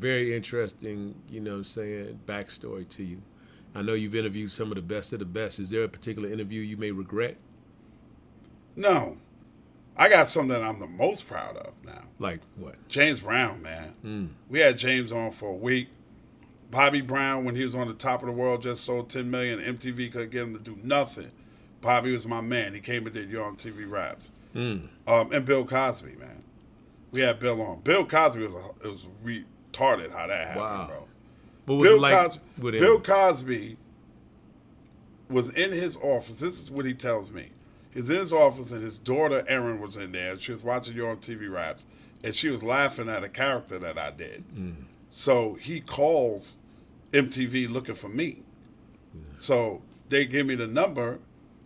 Very interesting, backstory to you. I know you've interviewed some of the best of the best. Is there a particular interview you may regret? No, I got something that I'm the most proud of now. Like what? James Brown, man. Mm. We had James on for a week. Bobby Brown, when he was on the top of the world, just sold 10 million. MTV couldn't get him to do nothing. Bobby was my man. He came and did Yo MTV Raps. Mm. And Bill Cosby, man. We had Bill on. Bill Cosby was retarded how that happened, Wow. bro. What was it like with him? Bill Cosby was in his office. This is what he tells me. He's in his office, and his daughter Erin was in there. She was watching Yo MTV Raps, and she was laughing at a character that I did. Mm. So he calls MTV looking for me. Yeah. So they give me the number.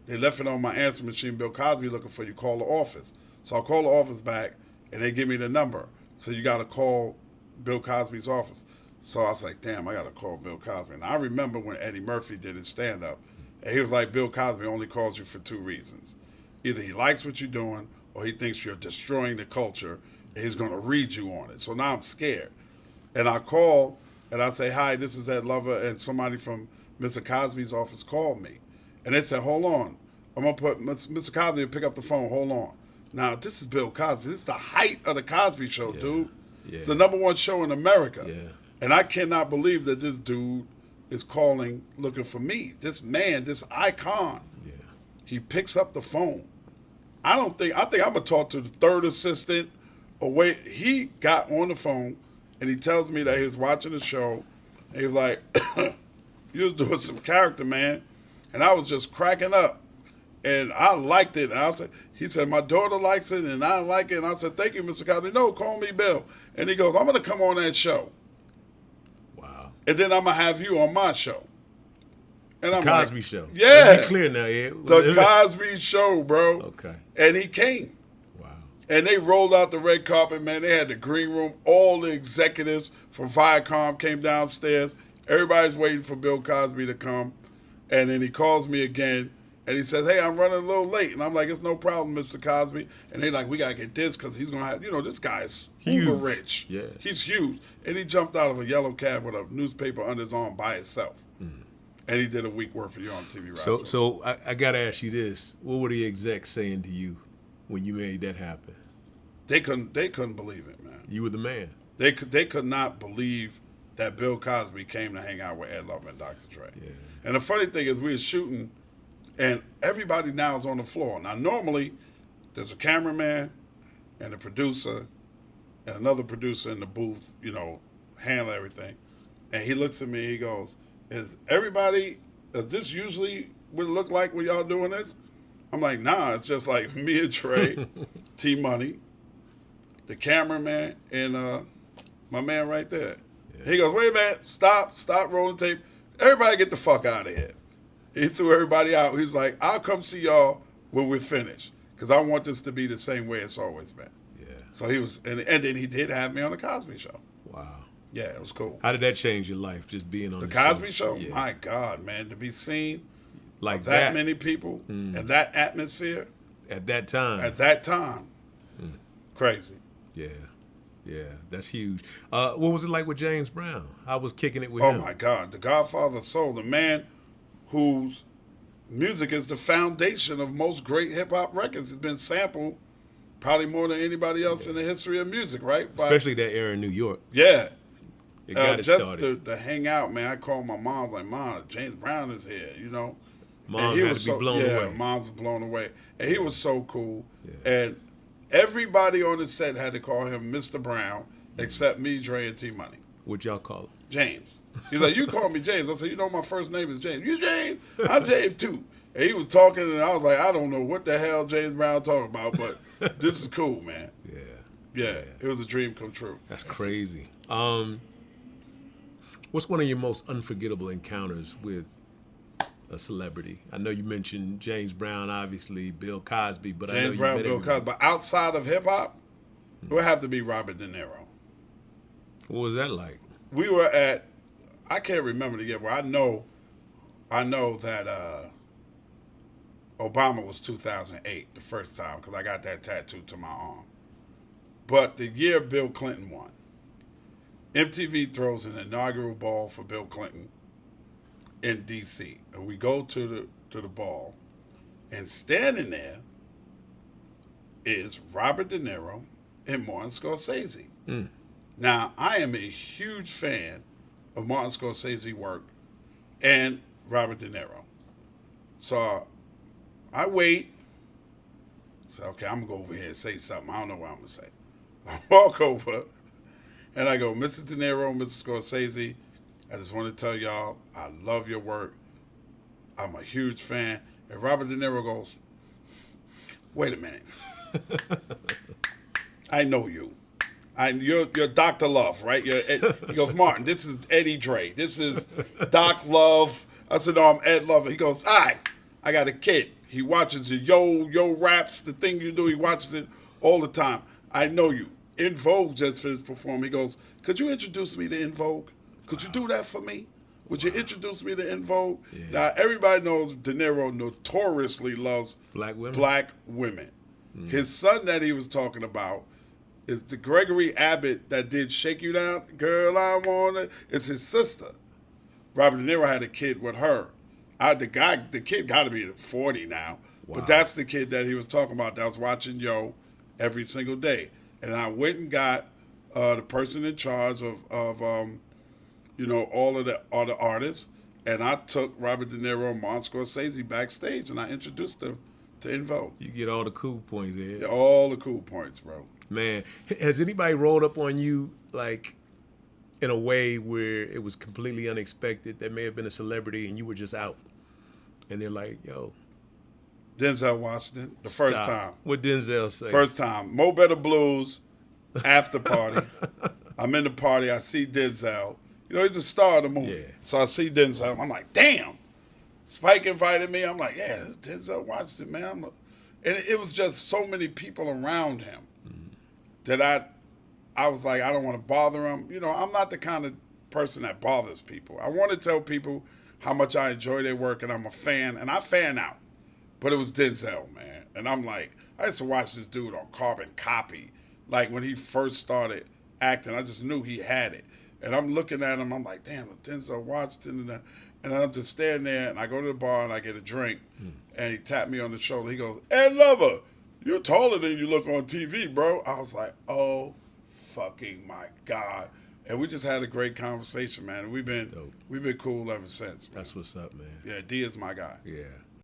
They left it on my answer machine. Bill Cosby looking for you. Call the office. So I call the office back, and they give me the number. So you got to call Bill Cosby's office. So I was like, damn, I got to call Bill Cosby. And I remember when Eddie Murphy did his stand-up, and he was like, Bill Cosby only calls you for two reasons. Either he likes what you're doing, or he thinks you're destroying the culture, and he's going to read you on it. So now I'm scared. And I call, and I say, hi, this is Ed Lover, and somebody from Mr. Cosby's office called me. And they said, hold on. I'm going to put Mr. Cosby to pick up the phone. Hold on. Now, this is Bill Cosby. This is the height of the Cosby Show, dude. Yeah. It's the #1 show in America. Yeah. And I cannot believe that this dude is calling looking for me. This man, this icon. Yeah. He picks up the phone. I think I'm going to talk to the third assistant. Or wait, he got on the phone, and he tells me that he was watching the show. And he was like, you was doing some character, man. And I was just cracking up. And I liked it. And he said, my daughter likes it, and I like it. And I said, thank you, Mr. Cosby. No, call me Bill. And he goes, I'm going to come on that show. Wow. And then I'm going to have you on my show. And I'm Cosby like, Show. Yeah. Let's be clear now, yeah. The Cosby Show, bro. Okay. And he came. Wow. And they rolled out the red carpet, man. They had the green room. All the executives from Viacom came downstairs. Everybody's waiting for Bill Cosby to come. And then he calls me again. And he says, hey, I'm running a little late. And I'm like, it's no problem, Mr. Cosby. And they like, we got to get this because he's going to have, this guy's uber rich. Yeah. He's huge. And he jumped out of a yellow cab with a newspaper under his arm by himself. Mm. And he did a week worth of you on TV. So I got to ask you this. What were the execs saying to you when you made that happen? They couldn't believe it, man. You were the man. They could not believe that Bill Cosby came to hang out with Ed Lover and Dr. Dre. Yeah. And the funny thing is we were shooting, and everybody now is on the floor. Now, normally, there's a cameraman and a producer and another producer in the booth, handle everything. And he looks at me, he goes, is this usually what it look like when y'all doing this? I'm like, nah, it's just like me and Trey, T-Money, the cameraman, and my man right there. Yeah. He goes, wait a minute, stop rolling tape. Everybody get the fuck out of here. He threw everybody out. He was like, I'll come see y'all when we're finished because I want this to be the same way it's always been. Yeah. So he was, and then he did have me on the Cosby Show. Wow. Yeah, it was cool. How did that change your life, just being on the the Cosby Show? Yeah. My God, man, to be seen like that many people and that atmosphere at that time. Crazy. Yeah, that's huge. What was it like with James Brown? I was kicking it with him. Oh my God, the Godfather of Soul, the man whose music is the foundation of most great hip hop records. It's been sampled probably more than anybody else in the history of music, right? Especially that era in New York. Yeah. It got just started. to hang out, man. I called my mom, like, Mom, James Brown is here, Mom had to be blown away. Mom was blown away. And he was so cool. Yeah. And everybody on the set had to call him Mr. Brown except me, Dre, and T-Money. What y'all call him? James. He's like, you call me James. I said, my first name is James. You James? I'm James too. And he was talking, and I was like, I don't know what the hell James Brown talking about, but this is cool, man. Yeah. It was a dream come true. That's crazy. What's one of your most unforgettable encounters with a celebrity? I know you mentioned James Brown, obviously, Bill Cosby, but James I know you Brown, met Bill Cosby. But outside of hip hop, it would have to be Robert De Niro. What was that like? We were at, I can't remember the year, but I know that Obama was 2008, the first time, because I got that tattooed to my arm. But the year Bill Clinton won, MTV throws an inaugural ball for Bill Clinton in D.C. and we go to the ball, and standing there is Robert De Niro and Martin Scorsese. Mm. Now, I am a huge fan of Martin Scorsese work and Robert De Niro. So I wait. So, okay, I'm going to go over here and say something. I don't know what I'm going to say. I walk over and I go, Mr. De Niro, Mr. Scorsese, I just want to tell y'all, I love your work. I'm a huge fan. And Robert De Niro goes, wait a minute. I know you. You're Dr. Love, right? He goes, Martin, this is Eddie Dre. This is Doc Love. I said, no, I'm Ed Love. He goes, all right, I got a kid. He watches the yo raps, the thing you do. He watches it all the time. I know you. En Vogue just finished performing. He goes, could you introduce me to En Vogue? Could you do that for me? Would you introduce me to En Vogue? Yeah. Now, everybody knows De Niro notoriously loves black women. Mm. His son that he was talking about is the Gregory Abbott that did Shake You Down. Girl, I Want It. It's his sister. Robert De Niro had a kid with her. The kid got to be 40 now. Wow. But that's the kid that he was talking about that was watching Yo every single day. And I went and got the person in charge of all the artists, and I took Robert De Niro and Martin Scorsese backstage, and I introduced them to En Vogue. You get all the cool points there. Yeah, all the cool points, bro. Man, has anybody rolled up on you like in a way where it was completely unexpected? That may have been a celebrity, and you were just out, and they're like, "Yo." Denzel Washington, first time. What Denzel say? First time. Mo Better Blues, after party. I'm in the party. I see Denzel. You know, he's the star of the movie. Yeah. So I see Denzel. I'm like, damn. Spike invited me. I'm like, yeah, this Denzel Washington, man. And it was just so many people around him that I was like, I don't want to bother him. You know, I'm not the kind of person that bothers people. I want to tell people how much I enjoy their work and I'm a fan. And I fan out. But it was Denzel, man. And I'm like, I used to watch this dude on Carbon Copy. Like when he first started acting, I just knew he had it. And I'm looking at him, I'm like, damn, Denzel Washington. And I'm just standing there, and I go to the bar, and I get a drink. And he tapped me on the shoulder. He goes, Ed Lover, you're taller than you look on TV, bro. I was like, oh, fucking my God. And we just had a great conversation, man. We've been cool ever since, man. That's what's up, man. Yeah, D is my guy. Yeah.